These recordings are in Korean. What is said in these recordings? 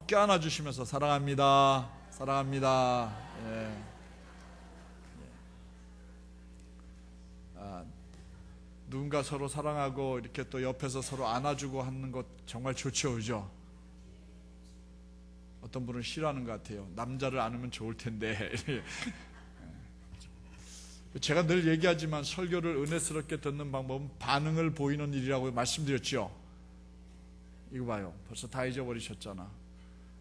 껴안아주시면서 사랑합니다, 사랑합니다. 예. 누군가 서로 사랑하고 이렇게 또 옆에서 서로 안아주고 하는 것 정말 좋죠, 그죠? 어떤 분은 싫어하는 것 같아요. 남자를 안으면 좋을 텐데. 제가 늘 얘기하지만 설교를 은혜스럽게 듣는 방법은 반응을 보이는 일이라고 말씀드렸죠. 이거 봐요, 벌써 다 잊어버리셨잖아.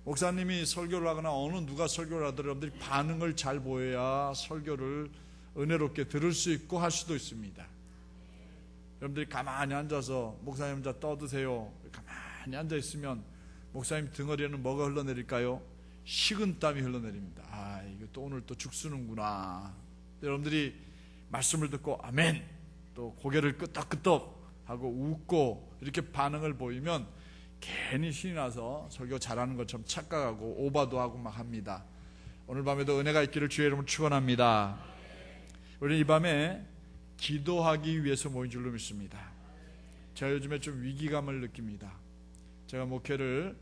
목사님이 설교를 하거나 어느 누가 설교를 하더라도 여러분들이 반응을 잘 보여야 설교를 은혜롭게 들을 수 있고 할 수도 있습니다. 여러분들이 가만히 앉아서 목사님 혼자 떠드세요, 가만히 앉아있으면 목사님 등허리에는 뭐가 흘러내릴까요? 식은땀이 흘러내립니다. 아, 이거 또 오늘 또 죽쓰는구나. 여러분들이 말씀을 듣고 아멘, 또 고개를 끄덕끄덕 하고 웃고 이렇게 반응을 보이면 괜히 신이 나서 설교 잘하는 것처럼 착각하고 오바도 하고 막 합니다. 오늘 밤에도 은혜가 있기를 주의 이름으로 축원합니다. 우리는 이 밤에 기도하기 위해서 모인 줄로 믿습니다. 제가 요즘에 좀 위기감을 느낍니다. 제가 목회를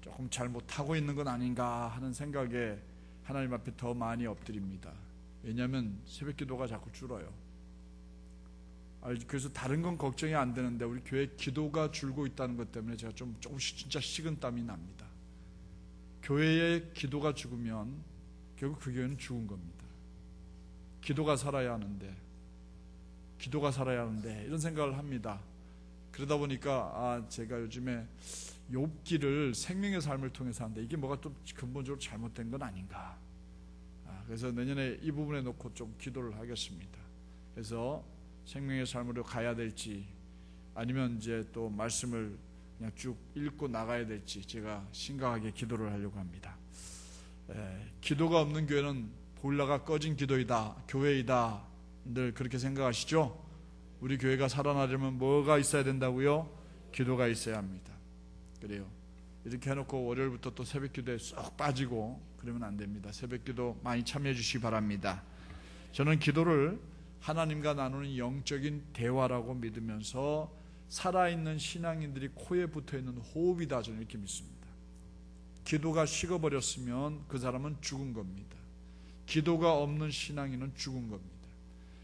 조금 잘못하고 있는 건 아닌가 하는 생각에 하나님 앞에 더 많이 엎드립니다. 왜냐하면 새벽 기도가 자꾸 줄어요. 그래서 다른 건 걱정이 안 되는데 우리 교회 기도가 줄고 있다는 것 때문에 제가 조금씩 진짜 식은땀이 납니다. 교회의 기도가 죽으면 결국 그 교회는 죽은 겁니다. 기도가 살아야 하는데 이런 생각을 합니다. 그러다 보니까 제가 요즘에 욥기를 생명의 삶을 통해서 하는데 이게 뭐가 좀 근본적으로 잘못된 건 아닌가. 그래서 내년에 이 부분에 놓고 좀 기도를 하겠습니다. 그래서 생명의 삶으로 가야 될지 아니면 이제 또 말씀을 그냥 쭉 읽고 나가야 될지 제가 심각하게 기도를 하려고 합니다. 기도가 없는 교회는 보일러가 꺼진 기도이다, 교회이다, 늘 그렇게 생각하시죠? 우리 교회가 살아나려면 뭐가 있어야 된다고요? 기도가 있어야 합니다. 그래요. 이렇게 해놓고 월요일부터 또 새벽 기도에 쏙 빠지고 그러면 안 됩니다. 새벽 기도 많이 참여해 주시기 바랍니다. 저는 기도를 하나님과 나누는 영적인 대화라고 믿으면서 살아있는 신앙인들이 코에 붙어있는 호흡이다, 저는 이렇게 믿습니다. 기도가 식어버렸으면 그 사람은 죽은 겁니다. 기도가 없는 신앙인은 죽은 겁니다.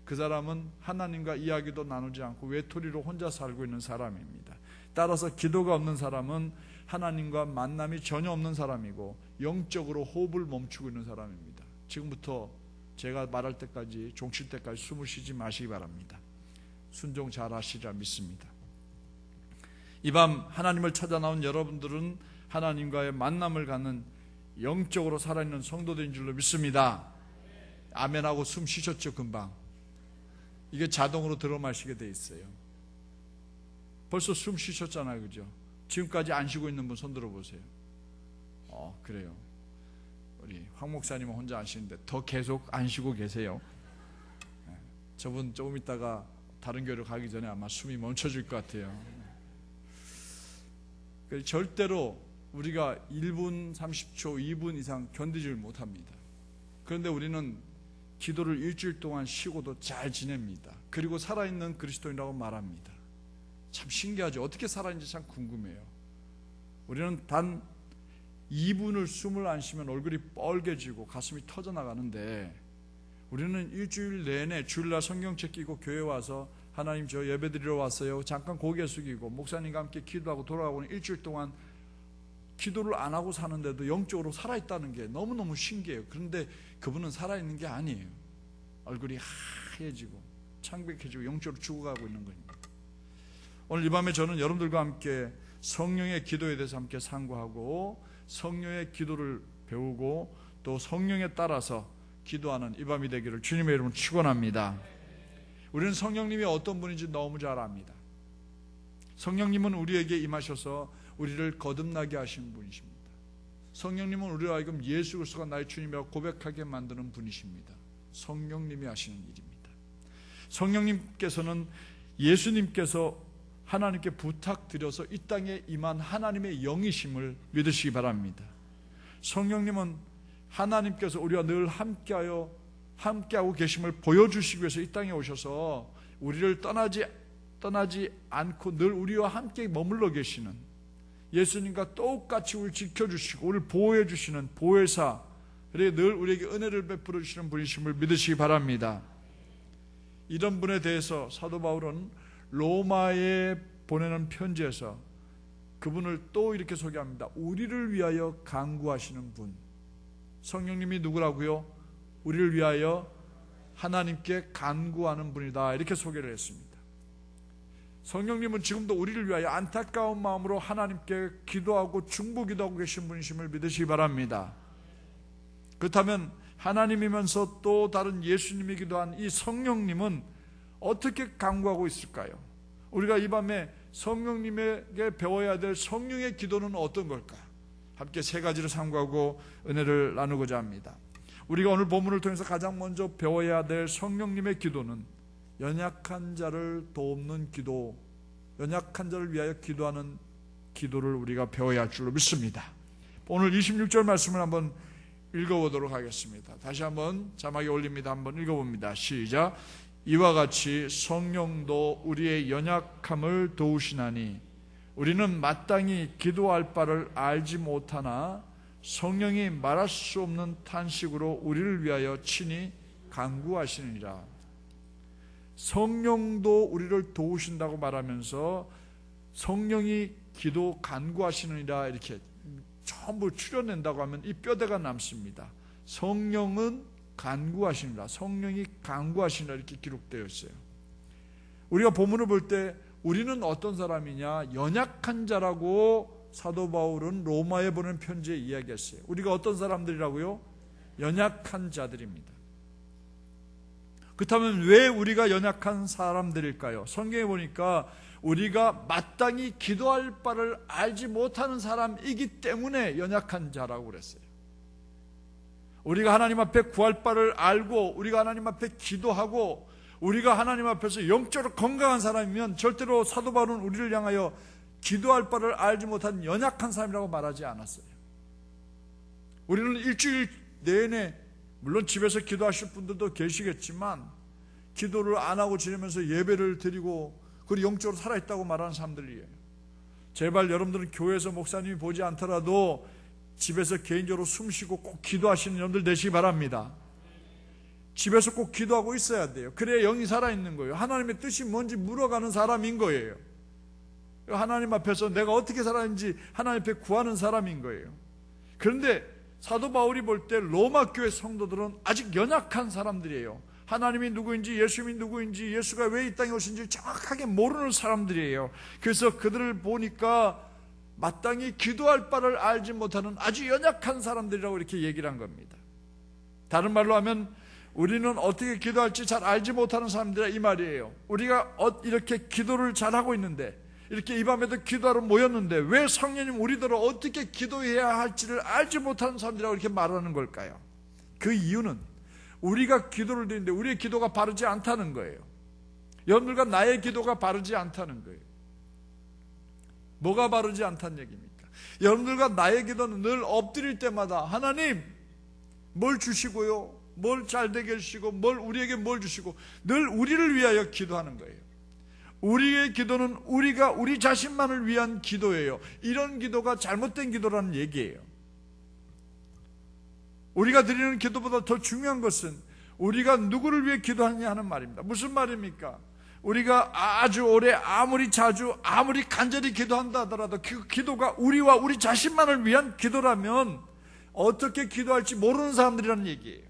그 사람은 하나님과 이야기도 나누지 않고 외톨이로 혼자 살고 있는 사람입니다. 따라서 기도가 없는 사람은 하나님과 만남이 전혀 없는 사람이고 영적으로 호흡을 멈추고 있는 사람입니다. 지금부터 제가 말할 때까지, 종칠 때까지 숨을 쉬지 마시기 바랍니다. 순종 잘 하시리라 믿습니다. 이 밤 하나님을 찾아 나온 여러분들은 하나님과의 만남을 갖는 영적으로 살아있는 성도들인 줄로 믿습니다. 아멘하고 숨 쉬셨죠? 금방 이게 자동으로 들어 마시게 돼 있어요. 벌써 숨 쉬셨잖아요, 그죠? 지금까지 안 쉬고 있는 분 손 들어보세요. 그래요. 우리 황 목사님은 혼자 안 쉬는데 더 계속 안 쉬고 계세요. 저분 조금 있다가 다른 교회로 가기 전에 아마 숨이 멈춰질 것 같아요. 절대로 우리가 1분 30초 2분 이상 견디질 못합니다. 그런데 우리는 기도를 일주일 동안 쉬고도 잘 지냅니다. 그리고 살아있는 그리스도인이라고 말합니다. 참 신기하죠. 어떻게 살아있는지 참 궁금해요. 우리는 단 2분을 숨을 안 쉬면 얼굴이 뻘개지고 가슴이 터져나가는데 우리는 일주일 내내 주일날 성경책 끼고 교회 와서 하나님 저 예배드리러 왔어요, 잠깐 고개 숙이고 목사님과 함께 기도하고 돌아가고는 일주일 동안 기도를 안 하고 사는데도 영적으로 살아있다는 게 너무너무 신기해요. 그런데 그분은 살아있는 게 아니에요. 얼굴이 하얘지고 창백해지고 영적으로 죽어가고 있는 겁니다. 오늘 이 밤에 저는 여러분들과 함께 성령의 기도에 대해서 함께 상고하고 성령의 기도를 배우고 또 성령에 따라서 기도하는 이 밤이 되기를 주님의 이름으로 축원합니다. 우리는 성령님이 어떤 분인지 너무 잘 압니다. 성령님은 우리에게 임하셔서 우리를 거듭나게 하신 분이십니다. 성령님은 우리로 하여금 예수 그리스도가 나의 주님이라고 고백하게 만드는 분이십니다. 성령님이 하시는 일입니다. 성령님께서는 예수님께서 하나님께 부탁드려서 이 땅에 임한 하나님의 영이심을 믿으시기 바랍니다. 성령님은 하나님께서 우리와 늘 함께하고 계심을 보여주시기 위해서 이 땅에 오셔서 우리를 떠나지 않고 늘 우리와 함께 머물러 계시는, 예수님과 똑같이 우리를 지켜주시고 우리를 보호해 주시는 보혜사, 그리고 늘 우리에게 은혜를 베풀어 주시는 분이심을 믿으시기 바랍니다. 이런 분에 대해서 사도 바울은 로마에 보내는 편지에서 그분을 또 이렇게 소개합니다. 우리를 위하여 간구하시는 분. 성령님이 누구라고요? 우리를 위하여 하나님께 간구하는 분이다, 이렇게 소개를 했습니다. 성령님은 지금도 우리를 위하여 안타까운 마음으로 하나님께 기도하고 중보기도하고 계신 분이심을 믿으시기 바랍니다. 그렇다면 하나님이면서 또 다른 예수님이기도 한 이 성령님은 어떻게 간구하고 있을까요? 우리가 이 밤에 성령님에게 배워야 될 성령의 기도는 어떤 걸까? 함께 세 가지를 삼가하고 은혜를 나누고자 합니다. 우리가 오늘 본문을 통해서 가장 먼저 배워야 될 성령님의 기도는 연약한 자를 돕는 기도, 연약한 자를 위하여 기도하는 기도를 우리가 배워야 할 줄로 믿습니다. 오늘 26절 말씀을 한번 읽어보도록 하겠습니다. 다시 한번 자막에 올립니다. 한번 읽어봅니다. 시작. 이와 같이 성령도 우리의 연약함을 도우시나니 우리는 마땅히 기도할 바를 알지 못하나 성령이 말할 수 없는 탄식으로 우리를 위하여 친히 간구하시느니라. 성령도 우리를 도우신다고 말하면서 성령이 기도 간구하시느니라 이렇게 전부 추려낸다고 하면 이 뼈대가 남습니다. 성령은 간구하시느라, 성령이 간구하시느라 이렇게 기록되어 있어요. 우리가 본문을 볼 때 우리는 어떤 사람이냐, 연약한 자라고 사도 바울은 로마에 보낸 편지에 이야기했어요. 우리가 어떤 사람들이라고요? 연약한 자들입니다. 그렇다면 왜 우리가 연약한 사람들일까요? 성경에 보니까 우리가 마땅히 기도할 바를 알지 못하는 사람이기 때문에 연약한 자라고 그랬어요. 우리가 하나님 앞에 구할 바를 알고 우리가 하나님 앞에 기도하고 우리가 하나님 앞에서 영적으로 건강한 사람이면 절대로 사도 바울은 우리를 향하여 기도할 바를 알지 못한 연약한 사람이라고 말하지 않았어요. 우리는 일주일 내내, 물론 집에서 기도하실 분들도 계시겠지만 기도를 안 하고 지내면서 예배를 드리고 그리고 영적으로 살아있다고 말하는 사람들이에요. 제발 여러분들은 교회에서 목사님이 보지 않더라도 집에서 개인적으로 숨쉬고 꼭 기도하시는 여러분들 되시기 바랍니다. 집에서 꼭 기도하고 있어야 돼요. 그래야 영이 살아있는 거예요. 하나님의 뜻이 뭔지 물어가는 사람인 거예요. 하나님 앞에서 내가 어떻게 살았는지 하나님 앞에 구하는 사람인 거예요. 그런데 사도 바울이 볼 때 로마 교회 성도들은 아직 연약한 사람들이에요. 하나님이 누구인지, 예수님이 누구인지, 예수가 왜 이 땅에 오신지 정확하게 모르는 사람들이에요. 그래서 그들을 보니까 마땅히 기도할 바를 알지 못하는 아주 연약한 사람들이라고 이렇게 얘기를 한 겁니다. 다른 말로 하면 우리는 어떻게 기도할지 잘 알지 못하는 사람들이라 이 말이에요. 우리가 이렇게 기도를 잘하고 있는데, 이렇게 이 밤에도 기도하러 모였는데 왜 성령님 우리들을 어떻게 기도해야 할지를 알지 못하는 사람들이라고 이렇게 말하는 걸까요? 그 이유는 우리가 기도를 드리는데 우리의 기도가 바르지 않다는 거예요. 여러분들과 나의 기도가 바르지 않다는 거예요. 뭐가 바르지 않다는 얘기입니까? 여러분들과 나의 기도는 늘 엎드릴 때마다 하나님 뭘 주시고요, 뭘 잘되게 해주시고, 우리에게 뭘 주시고, 늘 우리를 위하여 기도하는 거예요. 우리의 기도는 우리가 우리 자신만을 위한 기도예요. 이런 기도가 잘못된 기도라는 얘기예요. 우리가 드리는 기도보다 더 중요한 것은 우리가 누구를 위해 기도하느냐 하는 말입니다. 무슨 말입니까? 우리가 아주 오래 아무리 자주 아무리 간절히 기도한다 하더라도 그 기도가 우리와 우리 자신만을 위한 기도라면 어떻게 기도할지 모르는 사람들이라는 얘기예요.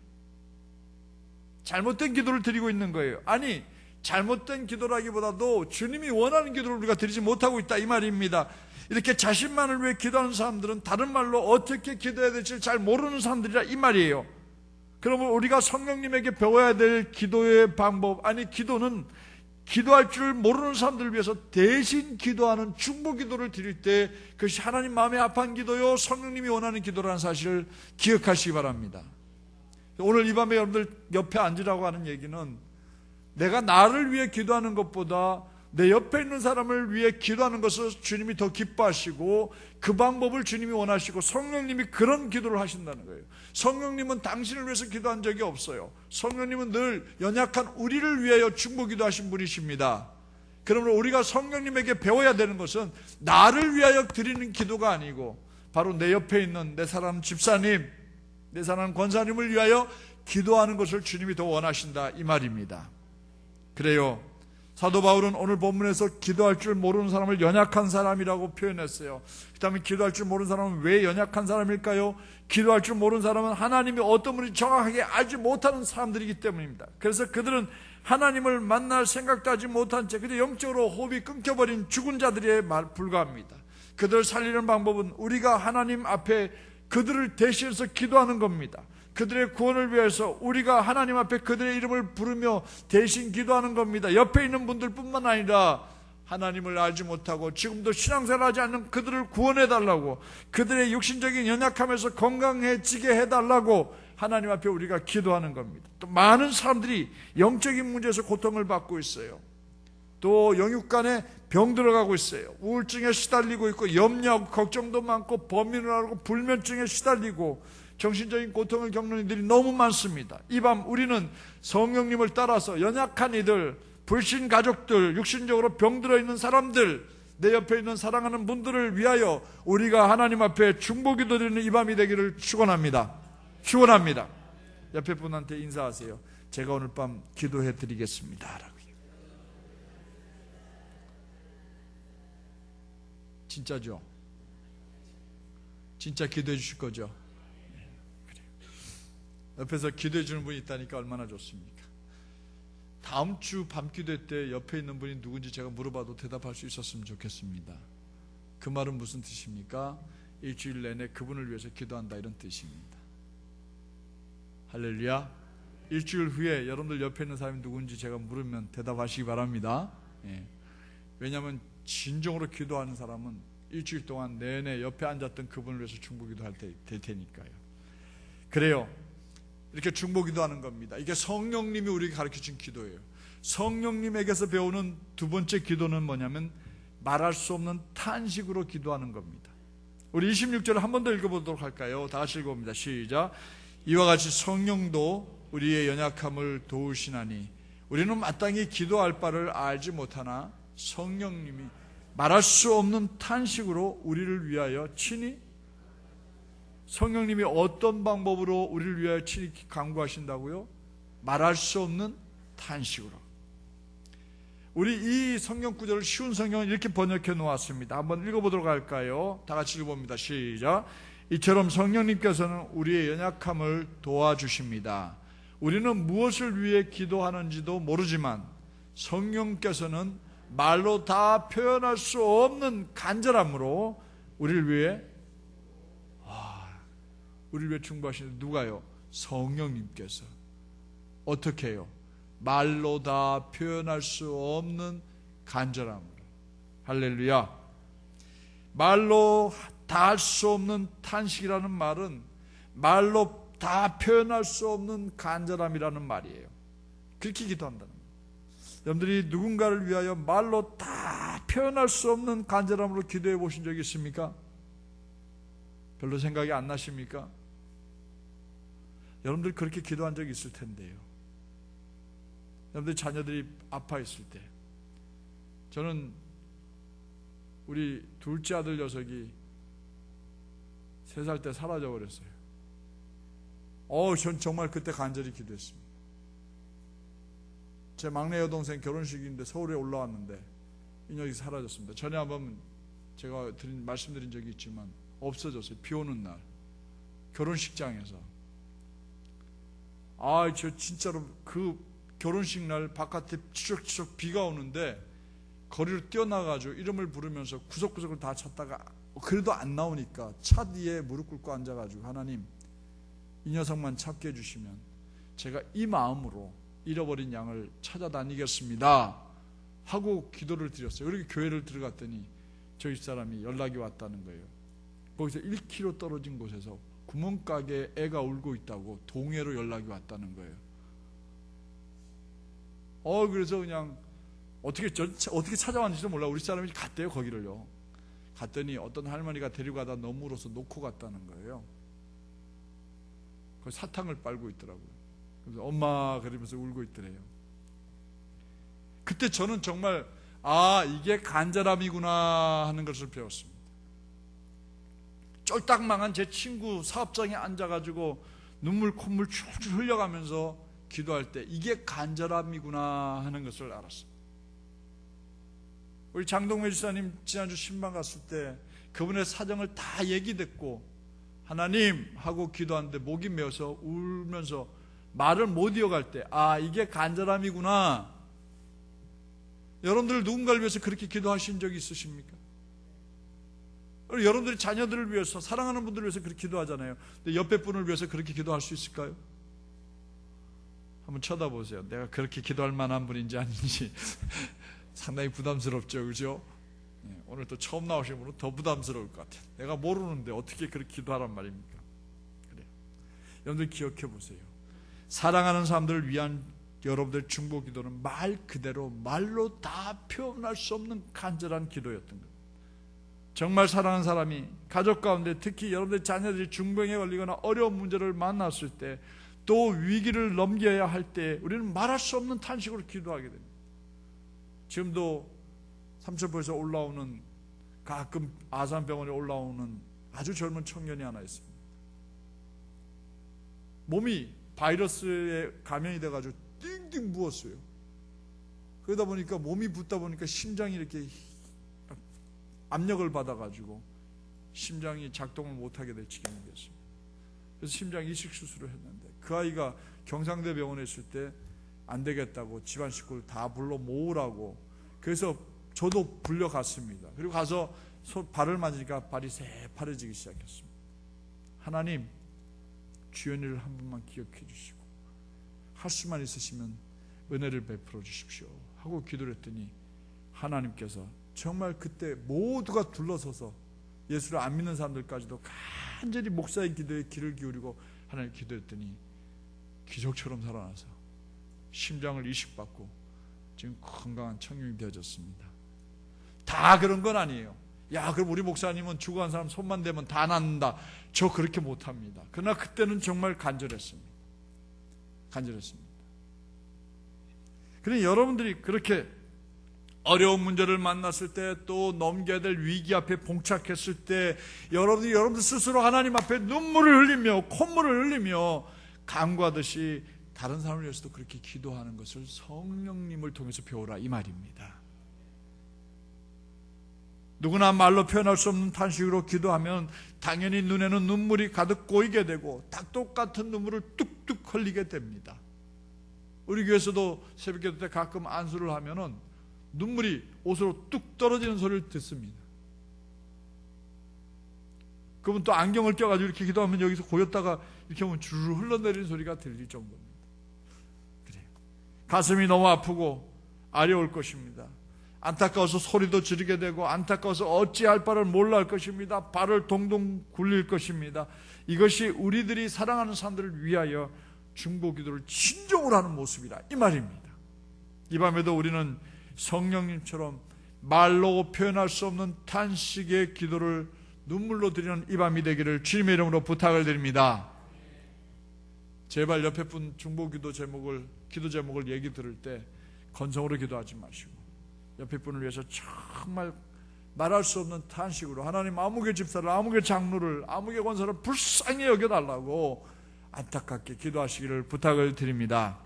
잘못된 기도를 드리고 있는 거예요. 아니, 잘못된 기도라기보다도 주님이 원하는 기도를 우리가 드리지 못하고 있다 이 말입니다. 이렇게 자신만을 위해 기도하는 사람들은 다른 말로 어떻게 기도해야 될지 잘 모르는 사람들이라 이 말이에요. 그러면 우리가 성령님에게 배워야 될 기도의 방법, 아니 기도는 기도할 줄 모르는 사람들을 위해서 대신 기도하는 중보 기도를 드릴 때 그것이 하나님 마음에 합한 기도요, 성령님이 원하는 기도라는 사실을 기억하시기 바랍니다. 오늘 이 밤에 여러분들 옆에 앉으라고 하는 얘기는 내가 나를 위해 기도하는 것보다 내 옆에 있는 사람을 위해 기도하는 것을 주님이 더 기뻐하시고 그 방법을 주님이 원하시고 성령님이 그런 기도를 하신다는 거예요. 성령님은 당신을 위해서 기도한 적이 없어요. 성령님은 늘 연약한 우리를 위하여 중보 기도하신 분이십니다. 그러므로 우리가 성령님에게 배워야 되는 것은 나를 위하여 드리는 기도가 아니고 바로 내 옆에 있는 내 사랑하는 집사님, 내 사랑하는 권사님을 위하여 기도하는 것을 주님이 더 원하신다, 이 말입니다. 그래요, 사도 바울은 오늘 본문에서 기도할 줄 모르는 사람을 연약한 사람이라고 표현했어요. 그 다음에 기도할 줄 모르는 사람은 왜 연약한 사람일까요? 기도할 줄 모르는 사람은 하나님이 어떤 분인지 정확하게 알지 못하는 사람들이기 때문입니다. 그래서 그들은 하나님을 만날 생각도 하지 못한 채 그저 영적으로 호흡이 끊겨버린 죽은 자들에 불과합니다. 그들을 살리는 방법은 우리가 하나님 앞에 그들을 대신해서 기도하는 겁니다. 그들의 구원을 위해서 우리가 하나님 앞에 그들의 이름을 부르며 대신 기도하는 겁니다. 옆에 있는 분들뿐만 아니라 하나님을 알지 못하고 지금도 신앙생활 하지 않는 그들을 구원해달라고, 그들의 육신적인 연약함에서 건강해지게 해달라고 하나님 앞에 우리가 기도하는 겁니다. 또 많은 사람들이 영적인 문제에서 고통을 받고 있어요. 또 영육간에 병들어가고 있어요. 우울증에 시달리고 있고 염려하고 걱정도 많고 범민을 하고 불면증에 시달리고 정신적인 고통을 겪는 이들이 너무 많습니다. 이 밤 우리는 성령님을 따라서 연약한 이들, 불신 가족들, 육신적으로 병들어 있는 사람들, 내 옆에 있는 사랑하는 분들을 위하여 우리가 하나님 앞에 중보기도 드리는 이 밤이 되기를 축원합니다. 축원합니다. 옆에 분한테 인사하세요. 제가 오늘 밤 기도해 드리겠습니다 라고요. 진짜죠? 진짜 기도해 주실 거죠? 옆에서 기도해 주는 분이 있다니까 얼마나 좋습니까? 다음 주 밤기도 때 옆에 있는 분이 누군지 제가 물어봐도 대답할 수 있었으면 좋겠습니다. 그 말은 무슨 뜻입니까? 일주일 내내 그분을 위해서 기도한다, 이런 뜻입니다. 할렐루야. 일주일 후에 여러분들 옆에 있는 사람이 누군지 제가 물으면 대답하시기 바랍니다. 왜냐하면 진정으로 기도하는 사람은 일주일 동안 내내 옆에 앉았던 그분을 위해서 중보기도 될 테니까요. 그래요, 이렇게 중보기도하는 겁니다. 이게 성령님이 우리에게 가르쳐준 기도예요. 성령님에게서 배우는 두 번째 기도는 뭐냐면 말할 수 없는 탄식으로 기도하는 겁니다. 우리 26절을 한 번 더 읽어보도록 할까요? 다 같이 읽어봅니다. 시작. 이와 같이 성령도 우리의 연약함을 도우시나니 우리는 마땅히 기도할 바를 알지 못하나 성령님이 말할 수 없는 탄식으로 우리를 위하여 친히, 성령님이 어떤 방법으로 우리를 위하여 친히 간구하신다고요? 말할 수 없는 탄식으로. 우리 이 성경 구절을 쉬운 성경은 이렇게 번역해 놓았습니다. 한번 읽어보도록 할까요? 다 같이 읽어봅니다. 시작. 이처럼 성령님께서는 우리의 연약함을 도와주십니다. 우리는 무엇을 위해 기도하는지도 모르지만 성령께서는 말로 다 표현할 수 없는 간절함으로 우리를 위해 중보하시는 누가요? 성령님께서. 어떻게 해요? 말로 다 표현할 수 없는 간절함으로. 할렐루야. 말로 다 할 수 없는 탄식이라는 말은 말로 다 표현할 수 없는 간절함이라는 말이에요. 그렇게 기도한다는 거예요. 여러분들이 누군가를 위하여 말로 다 표현할 수 없는 간절함으로 기도해 보신 적이 있습니까? 별로 생각이 안 나십니까? 여러분들 그렇게 기도한 적이 있을 텐데요. 여러분들 자녀들이 아파 있을 때, 저는 우리 둘째 아들 녀석이 3살 때 사라져 버렸어요. 전 정말 그때 간절히 기도했습니다. 제 막내 여동생 결혼식인데 서울에 올라왔는데 이 녀석이 사라졌습니다. 전에 한번 제가 말씀드린 적이 있지만 없어졌어요. 비 오는 날 결혼식장에서. 저 진짜로 그 결혼식 날 바깥에 추적추적 비가 오는데 거리로 뛰어나가지고 이름을 부르면서 구석구석을 다 찾다가 그래도 안 나오니까 차 뒤에 무릎 꿇고 앉아가지고 하나님, 이 녀석만 찾게 해주시면 제가 이 마음으로 잃어버린 양을 찾아다니겠습니다 하고 기도를 드렸어요. 그렇게 교회를 들어갔더니 저희 사람이 연락이 왔다는 거예요. 거기서 1km 떨어진 곳에서 구멍가게에 애가 울고 있다고 동해로 연락이 왔다는 거예요. 그래서 그냥 어떻게 찾아왔는지도 몰라. 우리 사람이 갔대요, 거기를요. 갔더니 어떤 할머니가 데리고 가다 너무 울어서 놓고 갔다는 거예요. 거기 사탕을 빨고 있더라고요. 그래서 엄마 그러면서 울고 있더래요. 그때 저는 정말 아, 이게 간절함이구나 하는 것을 배웠습니다. 쫄딱 망한 제 친구 사업장에 앉아가지고 눈물 콧물 줄줄 흘려가면서 기도할 때 이게 간절함이구나 하는 것을 알았습니다. 우리 장동매 지사님 지난주 신방 갔을 때 그분의 사정을 다 얘기 듣고 하나님 하고 기도하는데 목이 메어서 울면서 말을 못 이어갈 때 아, 이게 간절함이구나. 여러분들 누군가를 위해서 그렇게 기도하신 적이 있으십니까? 여러분들이 자녀들을 위해서, 사랑하는 분들을 위해서 그렇게 기도하잖아요. 근데 옆에 분을 위해서 그렇게 기도할 수 있을까요? 한번 쳐다보세요. 내가 그렇게 기도할 만한 분인지 아닌지. 상당히 부담스럽죠, 그죠? 오늘 또 처음 나오신 분은 더 부담스러울 것 같아요. 내가 모르는데 어떻게 그렇게 기도하란 말입니까? 그래요. 여러분들 기억해 보세요. 사랑하는 사람들을 위한 여러분들의 중보 기도는 말 그대로 말로 다 표현할 수 없는 간절한 기도였던 거예요. 정말 사랑하는 사람이 가족 가운데 특히 여러분들 자녀들이 중병에 걸리거나 어려운 문제를 만났을 때 또 위기를 넘겨야 할 때 우리는 말할 수 없는 탄식으로 기도하게 됩니다. 지금도 삼천포에서 올라오는, 가끔 아산병원에 올라오는 아주 젊은 청년이 하나 있습니다. 몸이 바이러스에 감염이 돼가지고 띵띵 부었어요. 그러다 보니까 몸이 붓다 보니까 심장이 이렇게 압력을 받아가지고 심장이 작동을 못하게 될 지경이 됐습니다. 그래서 심장 이식 수술을 했는데 그 아이가 경상대 병원에 있을 때 안 되겠다고 집안 식구를 다 불러 모으라고, 그래서 저도 불려갔습니다. 그리고 가서 발을 만지니까 발이 새파래지기 시작했습니다. 하나님, 주연이를 한 번만 기억해 주시고 할 수만 있으시면 은혜를 베풀어 주십시오 하고 기도를 했더니 하나님께서 정말 그때 모두가 둘러서서 예수를 안 믿는 사람들까지도 간절히 목사의 기도에 귀를 기울이고 하나님 기도했더니 기적처럼 살아나서 심장을 이식받고 지금 건강한 청년이 되어졌습니다. 다 그런 건 아니에요. 야, 그럼 우리 목사님은 죽어간 사람 손만 대면 다 낫는다. 저 그렇게 못합니다. 그러나 그때는 정말 간절했습니다. 그러니 여러분들이 그렇게 어려운 문제를 만났을 때, 또 넘겨야 될 위기 앞에 봉착했을 때 여러분들 스스로 하나님 앞에 눈물을 흘리며 콧물을 흘리며 간구하듯이 다른 사람을 위해서도 그렇게 기도하는 것을 성령님을 통해서 배우라, 이 말입니다. 누구나 말로 표현할 수 없는 탄식으로 기도하면 당연히 눈에는 눈물이 가득 고이게 되고 닭독 같은 눈물을 뚝뚝 흘리게 됩니다. 우리 교회에서도 새벽기도 때 가끔 안수를 하면은 눈물이 옷으로 뚝 떨어지는 소리를 듣습니다. 그분 또 안경을 껴가지고 이렇게 기도하면 여기서 고였다가 이렇게 하면 주르르 흘러내리는 소리가 들릴 정도입니다. 그래요. 가슴이 너무 아프고 아려울 것입니다. 안타까워서 소리도 지르게 되고 안타까워서 어찌할 바를 몰라 할 것입니다. 발을 동동 굴릴 것입니다. 이것이 우리들이 사랑하는 사람들을 위하여 중보기도를 진정으로 하는 모습이라, 이 말입니다. 이 밤에도 우리는 성령님처럼 말로 표현할 수 없는 탄식의 기도를 눈물로 드리는 이 밤이 되기를 주님의 이름으로 부탁을 드립니다. 제발 옆에 분 중보기도 제목을, 기도 제목을 얘기 들을 때 건성으로 기도하지 마시고 옆에 분을 위해서 정말 말할 수 없는 탄식으로 하나님, 아무개 집사를, 아무개 장로를, 아무개 권사를 불쌍히 여겨달라고 안타깝게 기도하시기를 부탁을 드립니다.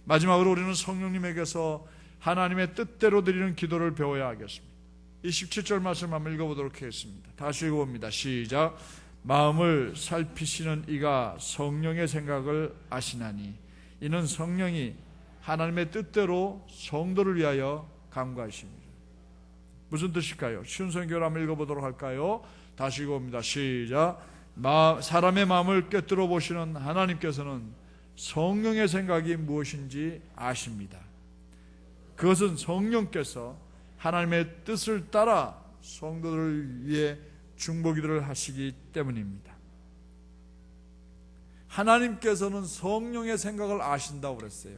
마지막으로 우리는 성령님에게서 하나님의 뜻대로 드리는 기도를 배워야 하겠습니다. 27절 말씀 한번 읽어보도록 하겠습니다. 다시 읽어봅니다. 시작. 마음을 살피시는 이가 성령의 생각을 아시나니 이는 성령이 하나님의 뜻대로 성도를 위하여 간구하십니다. 무슨 뜻일까요? 쉬운 성경을 한번 읽어보도록 할까요? 다시 읽어봅니다. 시작. 사람의 마음을 꿰뚫어 보시는 하나님께서는 성령의 생각이 무엇인지 아십니다. 그것은 성령께서 하나님의 뜻을 따라 성도들을 위해 중보기도를 하시기 때문입니다. 하나님께서는 성령의 생각을 아신다고 그랬어요.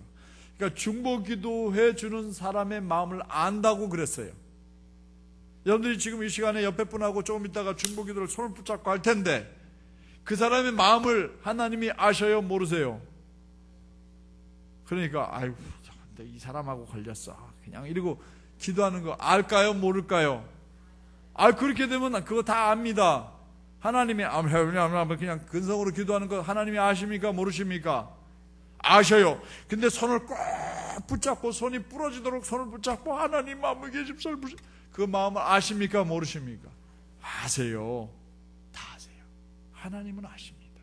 그러니까 중보기도해 주는 사람의 마음을 안다고 그랬어요. 여러분들이 지금 이 시간에 옆에 분하고 조금 있다가 중보기도를 손을 붙잡고 할 텐데 그 사람의 마음을 하나님이 아셔요, 모르세요? 그러니까 아이고 이 사람하고 걸렸어 그냥 이러고 기도하는 거 알까요? 모를까요? 그렇게 되면 그거 다 압니다. 하나님이 그냥 근성으로 기도하는 거 하나님이 아십니까? 모르십니까? 아셔요. 근데 손을 꼭 붙잡고 손이 부러지도록 손을 붙잡고 하나님 마음을 계십시오. 그 마음을 아십니까? 모르십니까? 아세요. 다 아세요. 하나님은 아십니다.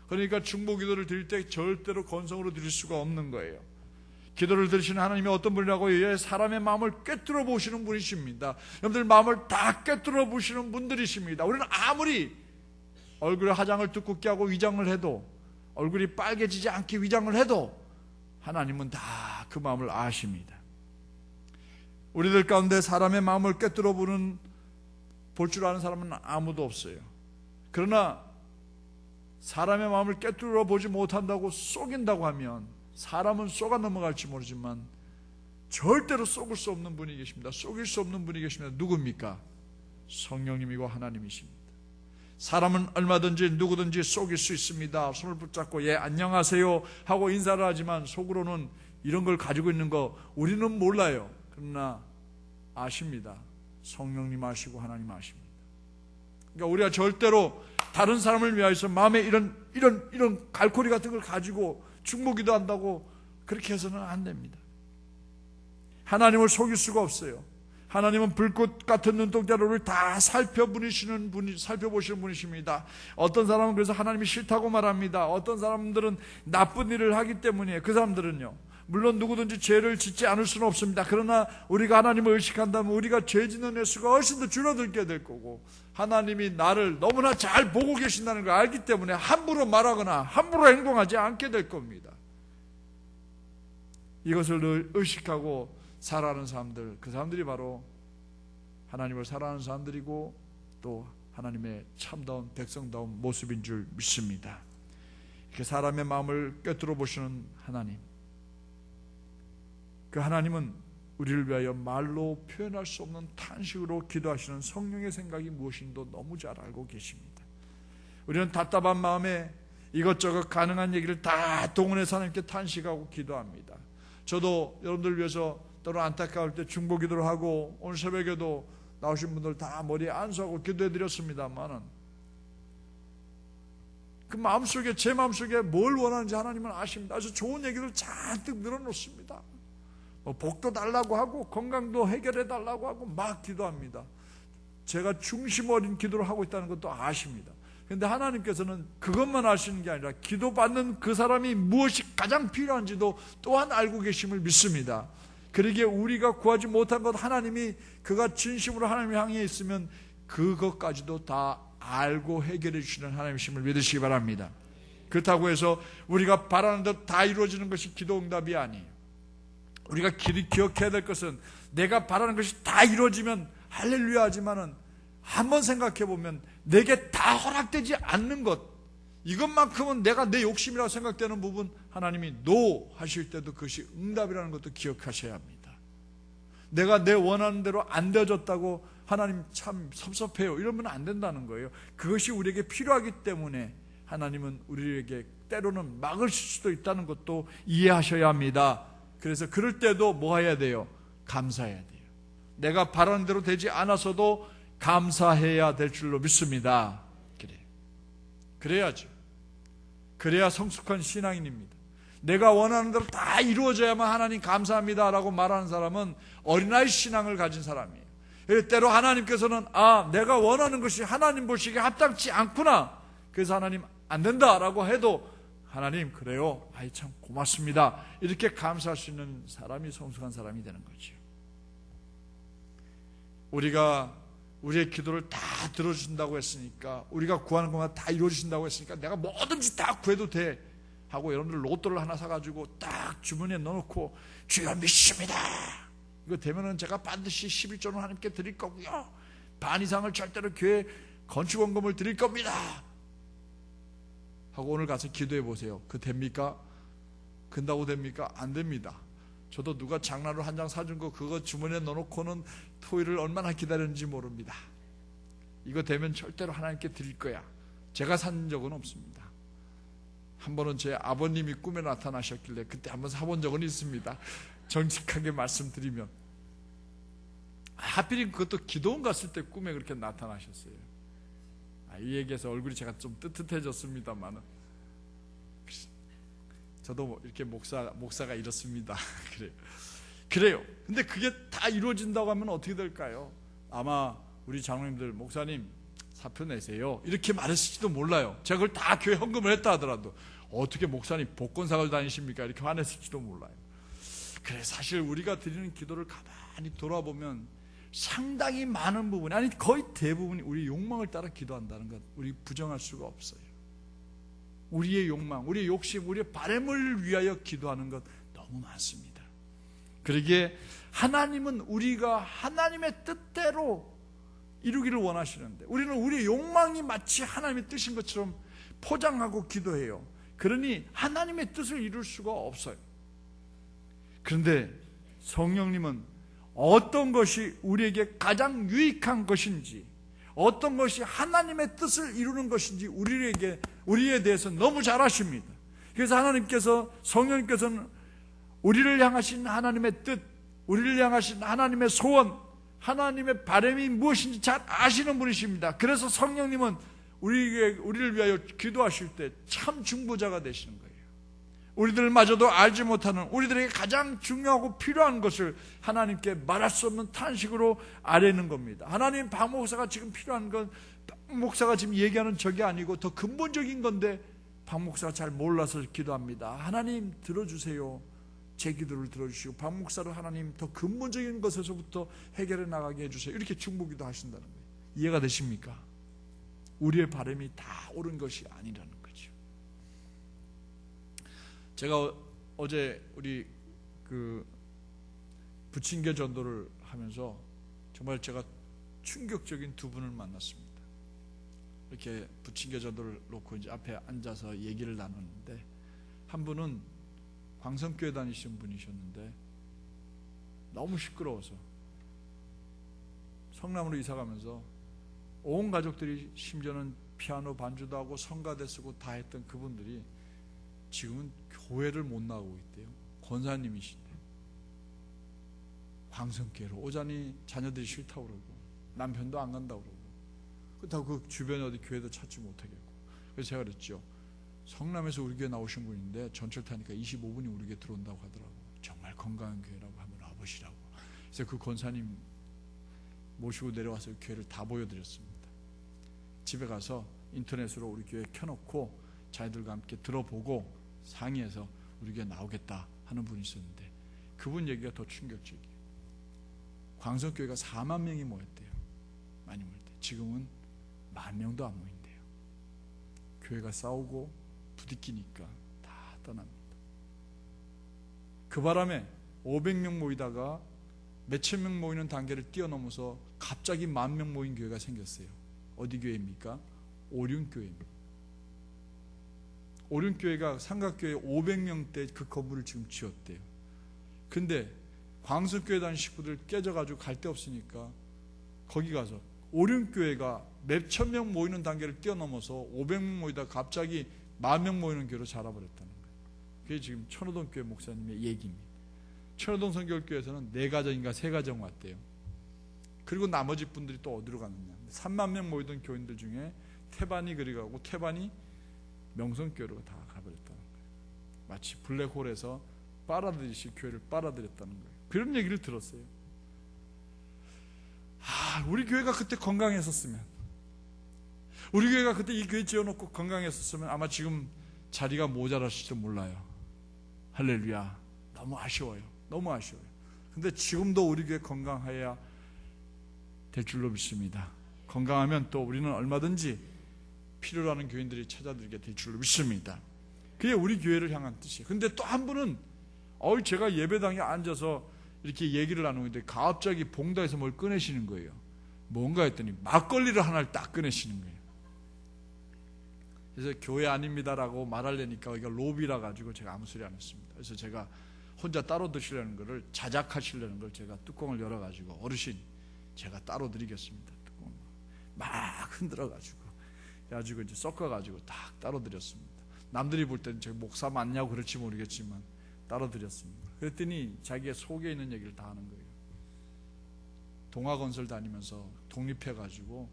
그러니까 중보 기도를 드릴 때 절대로 건성으로 드릴 수가 없는 거예요. 기도를 들으시는 하나님이 어떤 분이라고요? 사람의 마음을 꿰뚫어 보시는 분이십니다. 여러분들 마음을 다 꿰뚫어 보시는 분들이십니다. 우리는 아무리 얼굴에 화장을 두껍게 하고 위장을 해도, 얼굴이 빨개지지 않게 위장을 해도 하나님은 다 그 마음을 아십니다. 우리들 가운데 사람의 마음을 꿰뚫어 볼 줄 아는 사람은 아무도 없어요. 그러나 사람의 마음을 꿰뚫어 보지 못한다고 속인다고 하면, 사람은 속아 넘어갈지 모르지만 절대로 속을 수 없는 분이 계십니다. 속일 수 없는 분이 계십니다. 누굽니까? 성령님이고 하나님이십니다. 사람은 얼마든지 누구든지 속일 수 있습니다. 손을 붙잡고 예 안녕하세요 하고 인사를 하지만 속으로는 이런 걸 가지고 있는 거 우리는 몰라요. 그러나 아십니다. 성령님 아시고 하나님 아십니다. 그러니까 우리가 절대로 다른 사람을 위하여서 마음에 이런 갈고리 같은 걸 가지고 중보기도 한다고 그렇게 해서는 안 됩니다. 하나님을 속일 수가 없어요. 하나님은 불꽃 같은 눈동자를 우리 다 살펴보시는 분이십니다. 어떤 사람은 그래서 하나님이 싫다고 말합니다. 어떤 사람들은 나쁜 일을 하기 때문이에요. 그 사람들은요, 물론 누구든지 죄를 짓지 않을 수는 없습니다. 그러나 우리가 하나님을 의식한다면 우리가 죄 짓는 횟수가 훨씬 더 줄어들게 될 거고, 하나님이 나를 너무나 잘 보고 계신다는 걸 알기 때문에 함부로 말하거나 함부로 행동하지 않게 될 겁니다. 이것을 의식하고 살아가는 사람들, 그 사람들이 바로 하나님을 사랑하는 사람들이고 또 하나님의 참다운 백성다운 모습인 줄 믿습니다. 이렇게 사람의 마음을 꿰뚫어 보시는 하나님, 그 하나님은 우리를 위하여 말로 표현할 수 없는 탄식으로 기도하시는 성령의 생각이 무엇인지도 너무 잘 알고 계십니다. 우리는 답답한 마음에 이것저것 가능한 얘기를 다 동원해서 하나님께 탄식하고 기도합니다. 저도 여러분들 위해서 때로 안타까울 때 중보 기도를 하고 오늘 새벽에도 나오신 분들 다 머리에 안수하고 기도해 드렸습니다만은 그 마음속에, 제 마음속에 뭘 원하는지 하나님은 아십니다. 아주 좋은 얘기를 잔뜩 늘어놓습니다. 복도 달라고 하고 건강도 해결해 달라고 하고 막 기도합니다. 제가 중심 어린 기도를 하고 있다는 것도 아십니다. 그런데 하나님께서는 그것만 아시는 게 아니라 기도받는 그 사람이 무엇이 가장 필요한지도 또한 알고 계심을 믿습니다. 그러기에 우리가 구하지 못한 것 하나님이 그가 진심으로 하나님 향해 있으면 그것까지도 다 알고 해결해 주시는 하나님이심을 믿으시기 바랍니다. 그렇다고 해서 우리가 바라는 대로 다 이루어지는 것이 기도 응답이 아니에요. 우리가 기억해야 될 것은 내가 바라는 것이 다 이루어지면 할렐루야 하지만은 한번 생각해 보면 내게 다 허락되지 않는 것, 이것만큼은 내가 내 욕심이라고 생각되는 부분 하나님이 노 하실 때도 그것이 응답이라는 것도 기억하셔야 합니다. 내가 내 원하는 대로 안 되어졌다고 하나님 참 섭섭해요 이러면 안 된다는 거예요. 그것이 우리에게 필요하기 때문에 하나님은 우리에게 때로는 막으실 수도 있다는 것도 이해하셔야 합니다. 그래서 그럴 때도 뭐 해야 돼요? 감사해야 돼요. 내가 바라는 대로 되지 않아서도 감사해야 될 줄로 믿습니다. 그래야죠. 그래야 성숙한 신앙인입니다. 내가 원하는 대로 다 이루어져야만 하나님 감사합니다 라고 말하는 사람은 어린아이 신앙을 가진 사람이에요. 때로 하나님께서는 내가 원하는 것이 하나님 보시기에 합당치 않구나, 그래서 하나님 안 된다 라고 해도 하나님 그래요, 참 고맙습니다, 이렇게 감사할 수 있는 사람이 성숙한 사람이 되는 거죠. 우리가 우리의 기도를 다 들어주신다고 했으니까, 우리가 구하는 것만 다 이루어주신다고 했으니까 내가 뭐든지 다 구해도 돼 하고 여러분들 로또를 하나 사가지고 딱 주머니에 넣어놓고 주여 믿습니다, 이거 되면은 제가 반드시 11조는 하나님께 드릴 거고요, 반 이상을 절대로 교회 건축원금을 드릴 겁니다 하고 오늘 가서 기도해 보세요. 그 됩니까? 근다고 됩니까? 안 됩니다. 저도 누가 장난으로 한 장 사준 거 그거 주머니에 넣어놓고는 토요일을 얼마나 기다렸는지 모릅니다. 이거 되면 절대로 하나님께 드릴 거야, 제가 산 적은 없습니다. 한 번은 제 아버님이 꿈에 나타나셨길래 그때 한번 사본 적은 있습니다. 정직하게 말씀드리면 하필이 그것도 기도원 갔을 때 꿈에 그렇게 나타나셨어요. 이 얘기에서 얼굴이 제가 좀 뜨뜻해졌습니다만은, 저도 이렇게 목사가 이렇습니다. 그래요. 근데 그게 다 이루어진다고 하면 어떻게 될까요? 아마 우리 장로님들, 목사님 사표 내세요, 이렇게 말했을지도 몰라요. 제가 그걸 다 교회 헌금을 했다 하더라도 어떻게 목사님 복권 사고 다니십니까? 이렇게 화냈을지도 몰라요. 그래, 사실 우리가 드리는 기도를 가만히 돌아보면 상당히 많은 부분이, 아니 거의 대부분이 우리 욕망을 따라 기도한다는 것, 우리 부정할 수가 없어요. 우리의 욕망, 우리의 욕심, 우리의 바람을 위하여 기도하는 것 너무 많습니다. 그러기에 하나님은 우리가 하나님의 뜻대로 이루기를 원하시는데, 우리는 우리의 욕망이 마치 하나님의 뜻인 것처럼 포장하고 기도해요. 그러니 하나님의 뜻을 이룰 수가 없어요. 그런데 성령님은 어떤 것이 우리에게 가장 유익한 것인지, 어떤 것이 하나님의 뜻을 이루는 것인지 우리에 대해서 너무 잘 아십니다. 그래서 하나님께서, 성령님께서는 우리를 향하신 하나님의 뜻, 우리를 향하신 하나님의 소원, 하나님의 바람이 무엇인지 잘 아시는 분이십니다. 그래서 성령님은 우리를 위하여 기도하실 때 참 중보자가 되시는 거예요. 우리들마저도 알지 못하는, 우리들에게 가장 중요하고 필요한 것을 하나님께 말할 수 없는 탄식으로 아뢰는 겁니다. 하나님, 박 목사가 지금 필요한 건 박 목사가 지금 얘기하는 적이 아니고 더 근본적인 건데 박 목사가 잘 몰라서 기도합니다. 하나님 들어주세요. 제 기도를 들어주시고 박 목사를 하나님 더 근본적인 것에서부터 해결해 나가게 해주세요. 이렇게 중보기도 하신다는 거예요. 이해가 되십니까? 우리의 바람이 다 옳은 것이 아니라는 거죠. 제가 어제 우리 부침개 전도를 하면서 정말 제가 충격적인 두 분을 만났습니다. 이렇게 부침개 전도를 놓고 이제 앞에 앉아서 얘기를 나눴는데, 한 분은 광성교회 다니시는 분이셨는데 너무 시끄러워서 성남으로 이사가면서 온 가족들이, 심지어는 피아노 반주도 하고 성가대 쓰고 다 했던 그분들이 지금은 교회를 못 나오고 있대요. 권사님이신데 광성교회로 오자니 자녀들이 싫다고 그러고 남편도 안 간다고 그러고, 그렇다고 그 주변에 어디 교회도 찾지 못하겠고. 그래서 제가 그랬죠. 성남에서 우리 교회 나오신 분인데 전철 타니까 25분이 우리 교회 들어온다고 하더라고. 정말 건강한 교회라고 한번 와보시라고. 그래서 그 권사님 모시고 내려와서 교회를 다 보여드렸습니다. 집에 가서 인터넷으로 우리 교회 켜놓고 자녀들과 함께 들어보고 상의해서 우리 교회 나오겠다 하는 분이 있었는데, 그분 얘기가 더 충격적이에요. 광성교회가 4만 명이 모였대요. 많이 모였대요. 지금은 10,000명도 안 모인대요. 교회가 싸우고 부딪히니까 다 떠납니다. 그 바람에 500명 모이다가 몇천 명 모이는 단계를 뛰어넘어서 갑자기 10,000명 모인 교회가 생겼어요. 어디 교회입니까? 오륜교회입니다. 오륜교회가 삼각교회 500명대 그 건물을 지금 지었대요. 근데 광성교회 다니는 식구들 깨져가지고 갈 데 없으니까 거기 가서 오륜교회가 몇천 명 모이는 단계를 뛰어넘어서 500명 모이다 갑자기 10,000명 모이는 교회로 자라버렸다는 거예요. 그게 지금 천호동 교회 목사님의 얘기입니다. 천호동 성결교회에서는 4가정인가 3가정 왔대요. 그리고 나머지 분들이 또 어디로 갔느냐, 3만 명 모이던 교인들 중에 태반이 그리 가고 태반이 명성교회로 다 가버렸다는 거예요. 마치 블랙홀에서 빨아들이시 교회를 빨아들였다는 거예요. 그런 얘기를 들었어요. 우리 교회가 그때 건강했었으면, 우리 교회가 그때 이 교회 지어놓고 건강했었으면 아마 지금 자리가 모자랐을지도 몰라요. 할렐루야. 너무 아쉬워요. 너무 아쉬워요. 근데 지금도 우리 교회 건강해야 될 줄로 믿습니다. 건강하면 또 우리는 얼마든지 필요로 하는 교인들이 찾아들게 될 줄로 믿습니다. 그게 우리 교회를 향한 뜻이에요. 근데 또 한 분은 제가 예배당에 앉아서 이렇게 얘기를 나누는데 갑자기 봉다에서 뭘 꺼내시는 거예요. 뭔가 했더니 막걸리를 하나를 딱 꺼내시는 거예요. 그래서 교회 아닙니다라고 말하려니까 여기가 로비라 가지고 제가 아무 소리 안 했습니다. 그래서 제가 혼자 따로 드시려는 거를 자작하시려는 걸 제가 뚜껑을 열어가지고, 어르신 제가 따로 드리겠습니다. 뚜껑 막 흔들어가지고 그래가지고 이제 섞어가지고 딱 따로 드렸습니다. 남들이 볼 때는 제가 목사 맞냐고 그럴지 모르겠지만 따로 드렸습니다. 그랬더니 자기의 속에 있는 얘기를 다 하는 거예요. 동아건설 다니면서 독립해가지고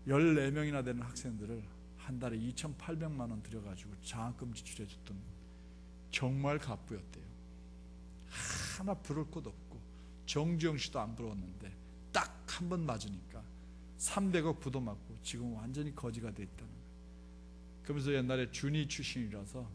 14명이나 되는 학생들을 한 달에 2,800만 원 들여가지고 장학금 지출해줬던 정말 갑부였대요. 하나 부를 곳 없고 정주영 씨도 안 부러웠는데 딱 한 번 맞으니까 300억 부도 맞고 지금 완전히 거지가 돼 있다는 거예요. 그러면서 옛날에 준이 출신이라서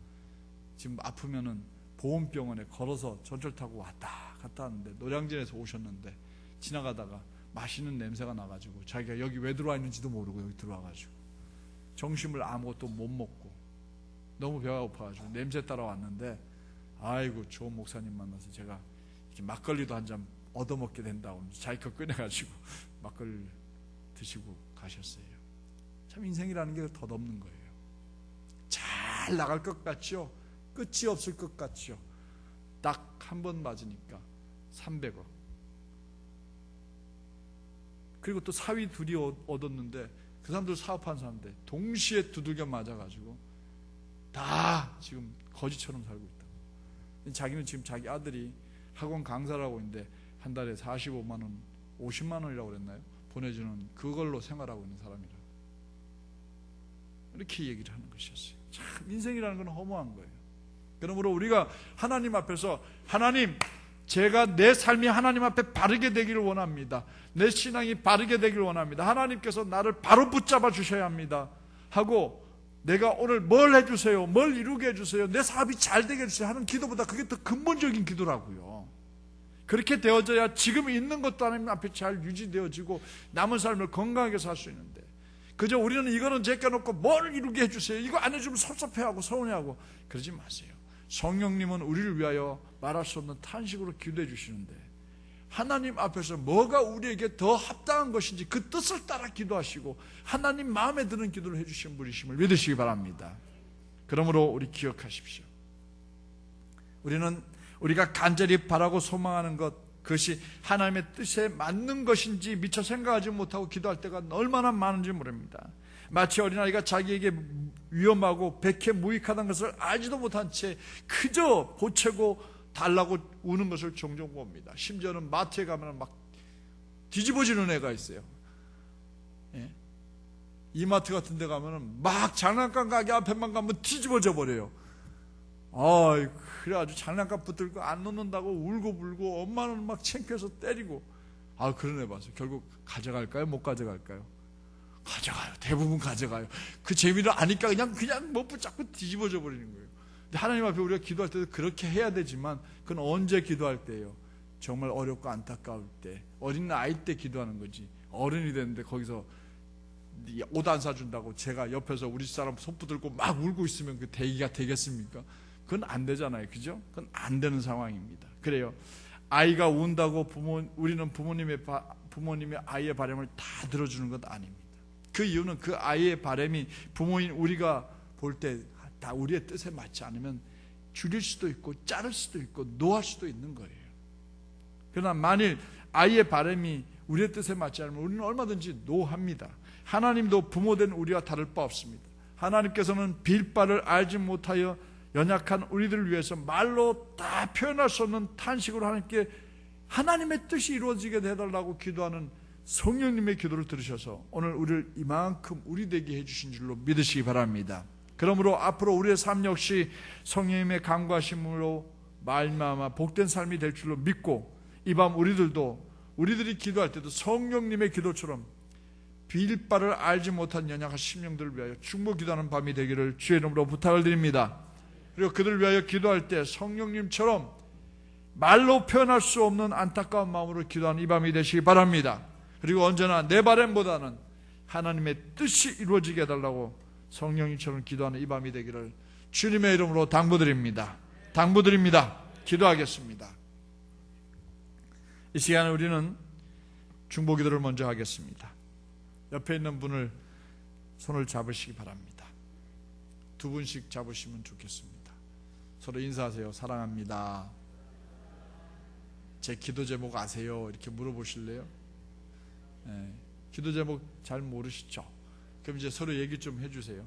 지금 아프면은 보험병원에 걸어서 전철 타고 왔다 갔다 하는데 노량진에서 오셨는데 지나가다가 맛있는 냄새가 나가지고 자기가 여기 왜 들어와 있는지도 모르고 여기 들어와가지고 점심을 아무것도 못 먹고 너무 배가 고파가지고 냄새 따라 왔는데 아이고 좋은 목사님 만나서 제가 이렇게 막걸리도 한 잔 얻어먹게 된다고 자기 거 꺼내가지고 막걸리 드시고 가셨어요. 참 인생이라는 게 덧없는 거예요. 잘 나갈 것 같죠? 끝이 없을 것 같죠? 딱 한 번 맞으니까 300억. 그리고 또 사위 둘이 얻었는데 그 사람들 사업한 사람인데 동시에 두들겨 맞아가지고 다 지금 거지처럼 살고 있다. 자기는 지금 자기 아들이 학원 강사를 하고 있는데 한 달에 45만 원, 50만 원이라고 그랬나요? 보내주는 그걸로 생활하고 있는 사람이라 이렇게 얘기를 하는 것이었어요. 참 인생이라는 건 허무한 거예요. 그러므로 우리가 하나님 앞에서 하나님, 제가 내 삶이 하나님 앞에 바르게 되기를 원합니다. 내 신앙이 바르게 되기를 원합니다. 하나님께서 나를 바로 붙잡아 주셔야 합니다 하고 내가 오늘 뭘 해주세요, 뭘 이루게 해주세요, 내 사업이 잘 되게 해주세요 하는 기도보다 그게 더 근본적인 기도라고요. 그렇게 되어져야 지금 있는 것도 하나님 앞에 잘 유지되어지고 남은 삶을 건강하게 살 수 있는데 그저 우리는 이거는 제껴놓고 뭘 이루게 해주세요, 이거 안 해주면 섭섭해하고 서운해하고 그러지 마세요. 성령님은 우리를 위하여 말할 수 없는 탄식으로 기도해 주시는데 하나님 앞에서 뭐가 우리에게 더 합당한 것인지 그 뜻을 따라 기도하시고 하나님 마음에 드는 기도를 해주신 분이심을 믿으시기 바랍니다. 그러므로 우리 기억하십시오. 우리가 간절히 바라고 소망하는 것, 그것이 하나님의 뜻에 맞는 것인지 미처 생각하지 못하고 기도할 때가 얼마나 많은지 모릅니다. 마치 어린아이가 자기에게 위험하고 백해무익하다는 것을 알지도 못한 채 그저 보채고 달라고 우는 것을 종종 봅니다. 심지어는 마트에 가면 막 뒤집어지는 애가 있어요. 예? 이마트 같은 데 가면 막 장난감 가게 앞에만 가면 뒤집어져 버려요. 그래 아주 장난감 붙들고 안 놓는다고 울고 불고 엄마는 막 창피해서 때리고 그런 애 봐서 결국 가져갈까요? 못 가져갈까요? 가져가요. 대부분 가져가요. 그 재미를 아니까 그냥 못 붙잡고 뒤집어져 버리는 거예요. 근데 하나님 앞에 우리가 기도할 때도 그렇게 해야 되지만 그건 언제 기도할 때예요? 정말 어렵고 안타까울 때, 어린 아이 때 기도하는 거지. 어른이 됐는데 거기서 옷 안 사준다고 제가 옆에서 우리 사람 손 붙들고 막 울고 있으면 그 대기가 되겠습니까? 그건 안 되잖아요. 그죠? 그건 안 되는 상황입니다. 그래요. 아이가 운다고 우리는 부모님의 아이의 바람을 다 들어주는 것 아닙니다. 그 이유는 그 아이의 바람이 부모인 우리가 볼 때 다 우리의 뜻에 맞지 않으면 줄일 수도 있고 자를 수도 있고 노할 수도 있는 거예요. 그러나 만일 아이의 바람이 우리의 뜻에 맞지 않으면 우리는 얼마든지 노합니다. 하나님도 부모된 우리와 다를 바 없습니다. 하나님께서는 빌 바를 알지 못하여 연약한 우리들을 위해서 말로 다 표현할 수 없는 탄식으로 하나님의 뜻이 이루어지게 해달라고 기도하는 성령님의 기도를 들으셔서 오늘 우리를 이만큼 우리 되게 해주신 줄로 믿으시기 바랍니다. 그러므로 앞으로 우리의 삶 역시 성령님의 강구하심으로 말미암아 복된 삶이 될 줄로 믿고 이 밤 우리들이 기도할 때도 성령님의 기도처럼 빌 바를 알지 못한 연약한 심령들을 위하여 중보 기도하는 밤이 되기를 주의 이름으로 부탁을 드립니다. 그리고 그들을 위하여 기도할 때 성령님처럼 말로 표현할 수 없는 안타까운 마음으로 기도하는 이 밤이 되시기 바랍니다. 그리고 언제나 내 바람보다는 하나님의 뜻이 이루어지게 해달라고 성령님처럼 기도하는 이 밤이 되기를 주님의 이름으로 당부드립니다. 기도하겠습니다. 이 시간에 우리는 중보기도를 먼저 하겠습니다. 옆에 있는 분을 손을 잡으시기 바랍니다. 두 분씩 잡으시면 좋겠습니다. 서로 인사하세요. 사랑합니다. 제 기도 제목 아세요? 이렇게 물어보실래요? 네, 기도 제목 잘 모르시죠? 그럼 이제 서로 얘기 좀 해주세요.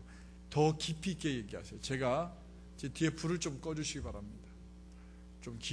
더 깊이 있게 얘기하세요. 제가 제 뒤에 불을 좀 꺼주시기 바랍니다. 좀